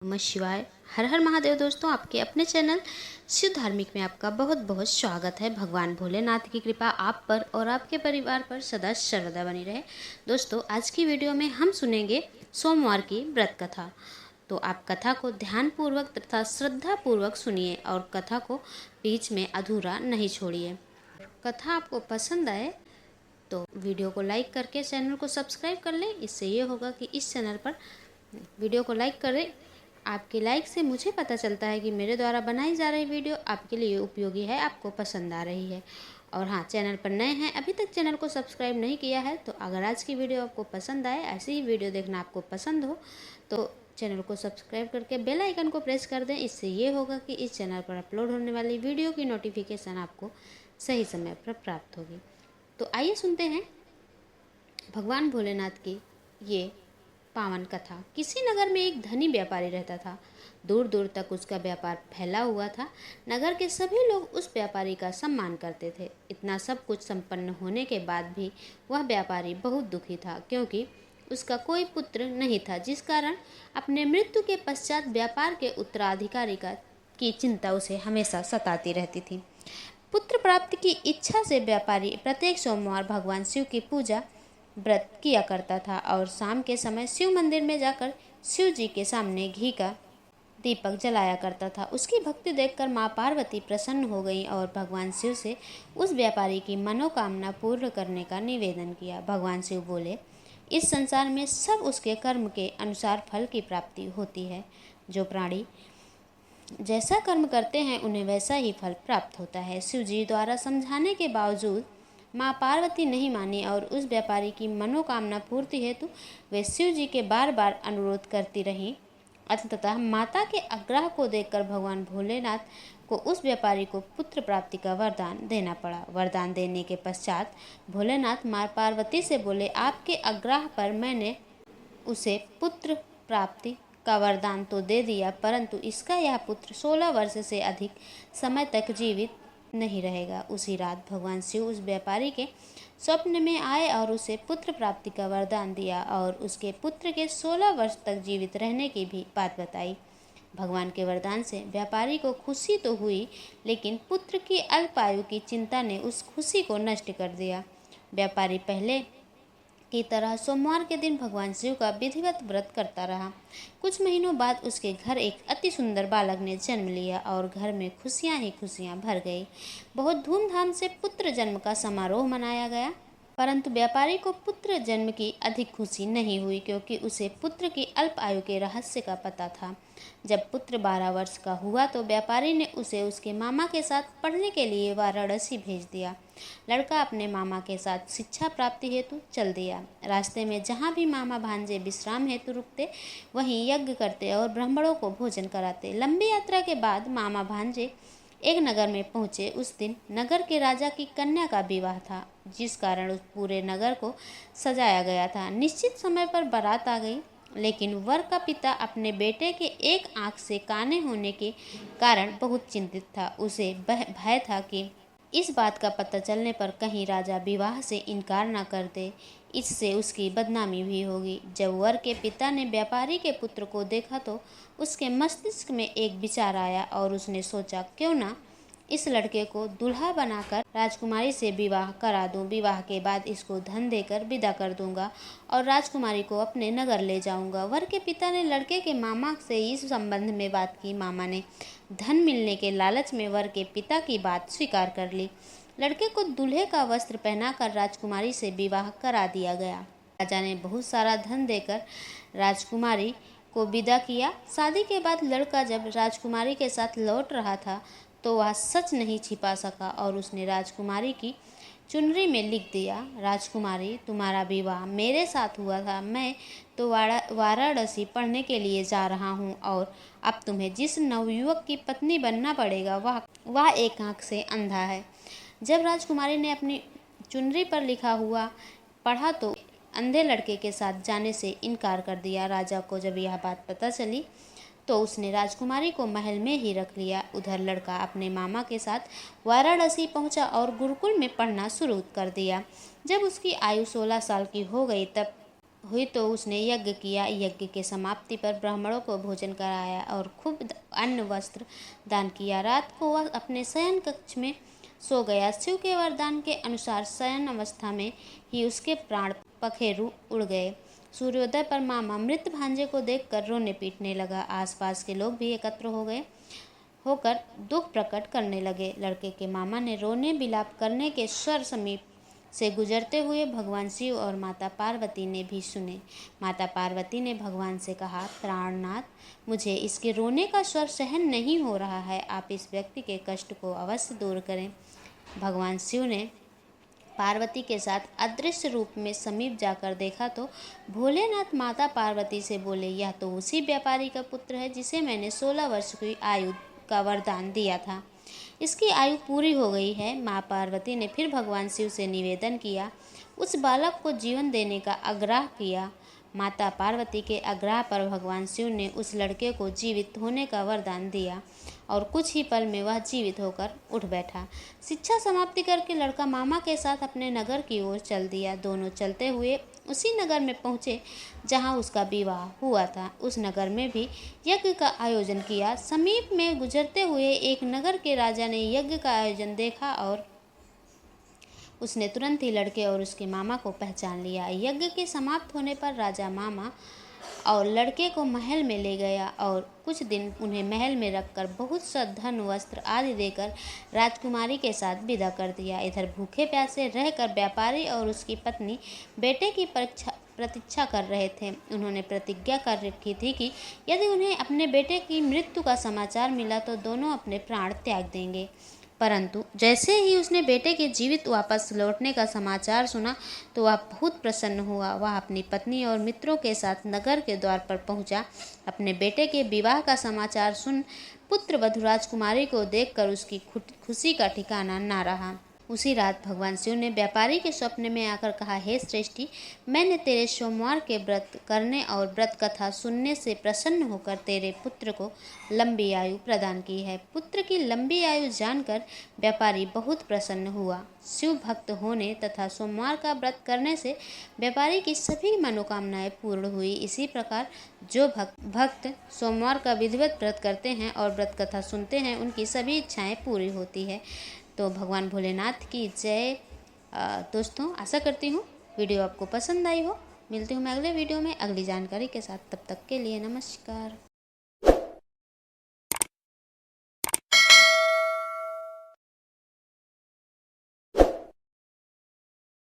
नमः शिवाय। हर हर महादेव। दोस्तों, आपके अपने चैनल शिव धार्मिक में आपका बहुत बहुत स्वागत है। भगवान भोलेनाथ की कृपा आप पर और आपके परिवार पर सदा सर्वदा बनी रहे। दोस्तों, आज की वीडियो में हम सुनेंगे सोमवार की व्रत कथा। तो आप कथा को ध्यानपूर्वक तथा श्रद्धापूर्वक सुनिए और कथा को बीच में अधूरा नहीं छोड़िए। कथा आपको पसंद आए तो वीडियो को लाइक करके चैनल को सब्सक्राइब कर लें। इससे ये होगा कि इस चैनल पर वीडियो को लाइक करें। आपके लाइक से मुझे पता चलता है कि मेरे द्वारा बनाई जा रही वीडियो आपके लिए उपयोगी है, आपको पसंद आ रही है। और हाँ, चैनल पर नए हैं, अभी तक चैनल को सब्सक्राइब नहीं किया है, तो अगर आज की वीडियो आपको पसंद आए, ऐसी ही वीडियो देखना आपको पसंद हो, तो चैनल को सब्सक्राइब करके बेल आइकन को प्रेस कर दें। इससे ये होगा कि इस चैनल पर अपलोड होने वाली वीडियो की नोटिफिकेशन आपको सही समय पर प्राप्त होगी। तो आइए सुनते हैं भगवान भोलेनाथ की ये पावन कथा। किसी नगर में एक धनी व्यापारी रहता था। दूर दूर तक उसका व्यापार फैला हुआ था। नगर के सभी लोग उस व्यापारी का सम्मान करते थे। इतना सब कुछ संपन्न होने के बाद भी वह व्यापारी बहुत दुखी था, क्योंकि उसका कोई पुत्र नहीं था, जिस कारण अपने मृत्यु के पश्चात व्यापार के उत्तराधिकारी की चिंता उसे हमेशा सताती रहती थी। पुत्र प्राप्ति की इच्छा से व्यापारी प्रत्येक सोमवार भगवान शिव की पूजा व्रत किया करता था और शाम के समय शिव मंदिर में जाकर शिव जी के सामने घी का दीपक जलाया करता था। उसकी भक्ति देखकर माँ पार्वती प्रसन्न हो गई और भगवान शिव से उस व्यापारी की मनोकामना पूर्ण करने का निवेदन किया। भगवान शिव बोले, इस संसार में सब उसके कर्म के अनुसार फल की प्राप्ति होती है। जो प्राणी जैसा कर्म करते हैं उन्हें वैसा ही फल प्राप्त होता है। शिव जी द्वारा समझाने के बावजूद माँ पार्वती नहीं मानी और उस व्यापारी की मनोकामना पूर्ति हेतु वे शिव जी के बार बार अनुरोध करती रहीं। अंततः माता के आग्रह को देखकर भगवान भोलेनाथ को उस व्यापारी को पुत्र प्राप्ति का वरदान देना पड़ा। वरदान देने के पश्चात भोलेनाथ माँ पार्वती से बोले, आपके आग्रह पर मैंने उसे पुत्र प्राप्ति का वरदान तो दे दिया, परंतु इसका यह पुत्र 16 वर्ष से अधिक समय तक जीवित नहीं रहेगा। उसी रात भगवान शिव उस व्यापारी के स्वप्न में आए और उसे पुत्र प्राप्ति का वरदान दिया और उसके पुत्र के 16 वर्ष तक जीवित रहने की भी बात बताई। भगवान के वरदान से व्यापारी को खुशी तो हुई, लेकिन पुत्र की अल्पायु की चिंता ने उस खुशी को नष्ट कर दिया। व्यापारी पहले की तरह सोमवार के दिन भगवान शिव का विधिवत व्रत करता रहा। कुछ महीनों बाद उसके घर एक अति सुंदर बालक ने जन्म लिया और घर में खुशियां ही खुशियां भर गई। बहुत धूमधाम से पुत्र जन्म का समारोह मनाया गया, परंतु व्यापारी को पुत्र जन्म की अधिक खुशी नहीं हुई, क्योंकि उसे पुत्र की अल्प आयु के रहस्य का पता था। जब पुत्र 12 वर्ष का हुआ तो व्यापारी ने उसे उसके मामा के साथ पढ़ने के लिए वाराणसी भेज दिया। लड़का अपने मामा के साथ शिक्षा प्राप्ति हेतु चल दिया। रास्ते में जहाँ भी मामा भांजे विश्राम हेतु रुकते, वहीं यज्ञ करते और ब्राह्मणों को भोजन कराते। लंबी यात्रा के बाद मामा भांजे एक नगर में पहुँचे। उस दिन नगर के राजा की कन्या का विवाह था, जिस कारण उस पूरे नगर को सजाया गया था। निश्चित समय पर बारात आ गई, लेकिन वर का पिता अपने बेटे के एक आंख से काने होने के कारण बहुत चिंतित था। उसे भय था कि इस बात का पता चलने पर कहीं राजा विवाह से इनकार न कर दे, इससे उसकी बदनामी भी होगी। जब वर के पिता ने व्यापारी के पुत्र को देखा तो उसके मस्तिष्क में एक विचार आया और उसने सोचा, क्यों ना इस लड़के को दूल्हा बनाकर राजकुमारी से विवाह करा दूं। विवाह के बाद इसको धन देकर विदा कर दूंगा और राजकुमारी को अपने नगर ले जाऊंगा। वर के पिता ने लड़के के मामा से इस संबंध में बात की। मामा ने धन मिलने के लालच में वर के पिता की बात स्वीकार कर ली। लड़के को दूल्हे का वस्त्र पहनाकर राजकुमारी से विवाह करा दिया गया। राजा ने बहुत सारा धन देकर राजकुमारी को विदा किया। शादी के बाद लड़का जब राजकुमारी के साथ लौट रहा था तो वह सच नहीं छिपा सका और उसने राजकुमारी की चुनरी में लिख दिया, राजकुमारी, तुम्हारा विवाह मेरे साथ हुआ था। मैं तो वाराणसी पढ़ने के लिए जा रहा हूँ और अब तुम्हें जिस नवयुवक की पत्नी बनना पड़ेगा वह एक आंख से अंधा है। जब राजकुमारी ने अपनी चुनरी पर लिखा हुआ पढ़ा तो अंधे लड़के के साथ जाने से इनकार कर दिया। राजा को जब यह बात पता चली तो उसने राजकुमारी को महल में ही रख लिया। उधर लड़का अपने मामा के साथ वाराणसी पहुंचा और गुरुकुल में पढ़ना शुरू कर दिया। जब उसकी आयु 16 साल की हो गई तब हुई तो उसने यज्ञ किया। यज्ञ के समाप्ति पर ब्राह्मणों को भोजन कराया और खूब अन्न वस्त्र दान किया। रात को वह अपने शयन कक्ष में सो गया। शिव के वरदान के अनुसार शयन अवस्था में ही उसके प्राण पखेरु उड़ गए। सूर्योदय पर मामा मृत भांजे को देखकर रोने पीटने लगा। आसपास के लोग भी एकत्र होकर दुख प्रकट करने लगे। लड़के के मामा ने रोने बिलाप करने के स्वर समीप से गुजरते हुए भगवान शिव और माता पार्वती ने भी सुने। माता पार्वती ने भगवान से कहा, प्राणनाथ, मुझे इसके रोने का स्वर सहन नहीं हो रहा है। आप इस व्यक्ति के कष्ट को अवश्य दूर करें। भगवान शिव ने पार्वती के साथ अदृश्य रूप में समीप जाकर देखा तो भोलेनाथ माता पार्वती से बोले, यह तो उसी व्यापारी का पुत्र है जिसे मैंने 16 वर्ष की आयु का वरदान दिया था। इसकी आयु पूरी हो गई है। माँ पार्वती ने फिर भगवान शिव से निवेदन किया, उस बालक को जीवन देने का आग्रह किया। माता पार्वती के आग्रह पर भगवान शिव ने उस लड़के को जीवित होने का वरदान दिया और कुछ ही पल में वह जीवित होकर उठ बैठा। शिक्षा समाप्ति करके लड़का मामा के साथ अपने नगर की ओर चल दिया। दोनों चलते हुए उसी नगर में पहुँचे जहाँ उसका विवाह हुआ था। उस नगर में भी यज्ञ का आयोजन किया। समीप में गुजरते हुए एक नगर के राजा ने यज्ञ का आयोजन देखा और उसने तुरंत ही लड़के और उसके मामा को पहचान लिया। यज्ञ के समाप्त होने पर राजा मामा और लड़के को महल में ले गया और कुछ दिन उन्हें महल में रखकर बहुत सा धन वस्त्र आदि देकर राजकुमारी के साथ विदा कर दिया। इधर भूखे प्यासे रहकर व्यापारी और उसकी पत्नी बेटे की प्रतीक्षा कर रहे थे। उन्होंने प्रतिज्ञा कर रखी थी कि यदि उन्हें अपने बेटे की मृत्यु का समाचार मिला तो दोनों अपने प्राण त्याग देंगे। परंतु जैसे ही उसने बेटे के जीवित वापस लौटने का समाचार सुना तो वह बहुत प्रसन्न हुआ। वह अपनी पत्नी और मित्रों के साथ नगर के द्वार पर पहुंचा। अपने बेटे के विवाह का समाचार सुन पुत्र वधू राजकुमारी को देखकर उसकी खुशी का ठिकाना ना रहा। उसी रात भगवान शिव ने व्यापारी के स्वप्न में आकर कहा, हे श्रेष्ठी, मैंने तेरे सोमवार के व्रत करने और व्रत कथा सुनने से प्रसन्न होकर तेरे पुत्र को लंबी आयु प्रदान की है। पुत्र की लंबी आयु जानकर व्यापारी बहुत प्रसन्न हुआ। शिव भक्त होने तथा सोमवार का व्रत करने से व्यापारी की सभी मनोकामनाएं पूर्ण हुई। इसी प्रकार जो भक्त सोमवार का विधिवत व्रत करते हैं और व्रत कथा सुनते हैं उनकी सभी इच्छाएं पूरी होती है। तो भगवान भोलेनाथ की जय। दोस्तों, आशा करती हूँ वीडियो आपको पसंद आई हो। मिलती हूँ मैं अगले वीडियो में अगली जानकारी के साथ। तब तक के लिए नमस्कार।